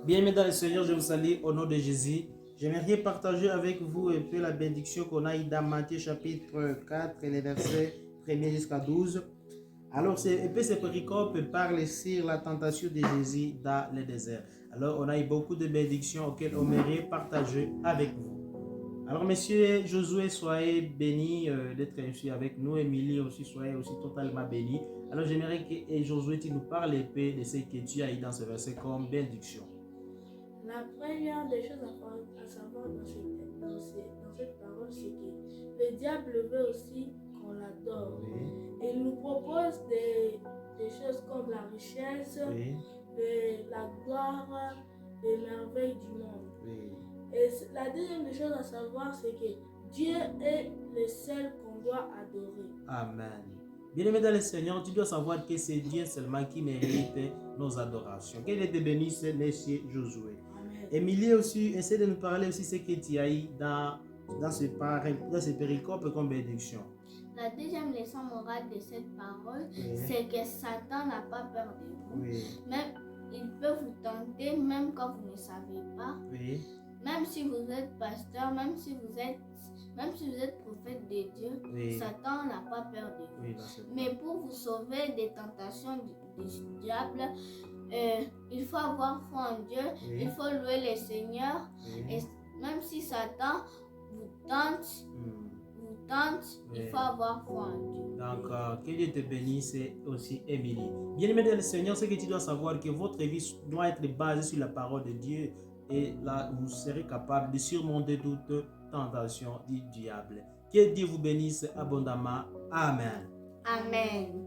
Bien-aimés dans le Seigneur, je vous salue au nom de Jésus. J'aimerais partager avec vous un peu la bénédiction qu'on a dans Matthieu chapitre 4, les versets 1er jusqu'à 12. Alors, ces péricopes parlent sur la tentation de Jésus dans le désert. Alors, on a eu beaucoup de bénédictions auxquelles on aimerait partager avec vous. Alors, monsieur Josué, soyez béni d'être ici avec nous. Émilie aussi, soyez aussi totalement béni. Alors, j'aimerais que Josué, tu nous parles un peu de ce que tu as eu dans ce verset comme bénédiction. La première des choses à savoir dans cette parole, c'est que le diable veut aussi qu'on l'adore. Oui. Il nous propose des choses comme la richesse, Oui. la gloire, les merveilles du monde. Oui. Et la deuxième des choses à savoir, c'est que Dieu est le seul qu'on doit adorer. Amen. Bien-aimé dans le Seigneur, tu dois savoir que c'est Dieu seulement qui mérite nos adorations. Qu'il te bénisse, monsieur Josué. Émilie aussi, essaie de nous parler aussi de ce que tu as eu dans ce péricope comme bénédiction. La deuxième leçon morale de cette parole, c'est que Satan n'a pas peur de vous. Oui. Même, il peut vous tenter même quand vous ne savez pas. Oui. Même si vous êtes pasteur, même si vous êtes prophète de Dieu, oui. Satan n'a pas peur de vous. Oui, mais pour vous sauver des tentations du diable, il faut avoir foi en Dieu, il faut louer le Seigneur. Et même si Satan vous tente, il faut avoir foi en Dieu. Donc, que Dieu te bénisse aussi, Émilie. Bien-aimé dans le Seigneur, c'est que tu dois savoir que votre vie doit être basée sur la parole de Dieu. Et là, vous serez capable de surmonter toute tentation du diable. Que Dieu vous bénisse abondamment. Amen. Amen.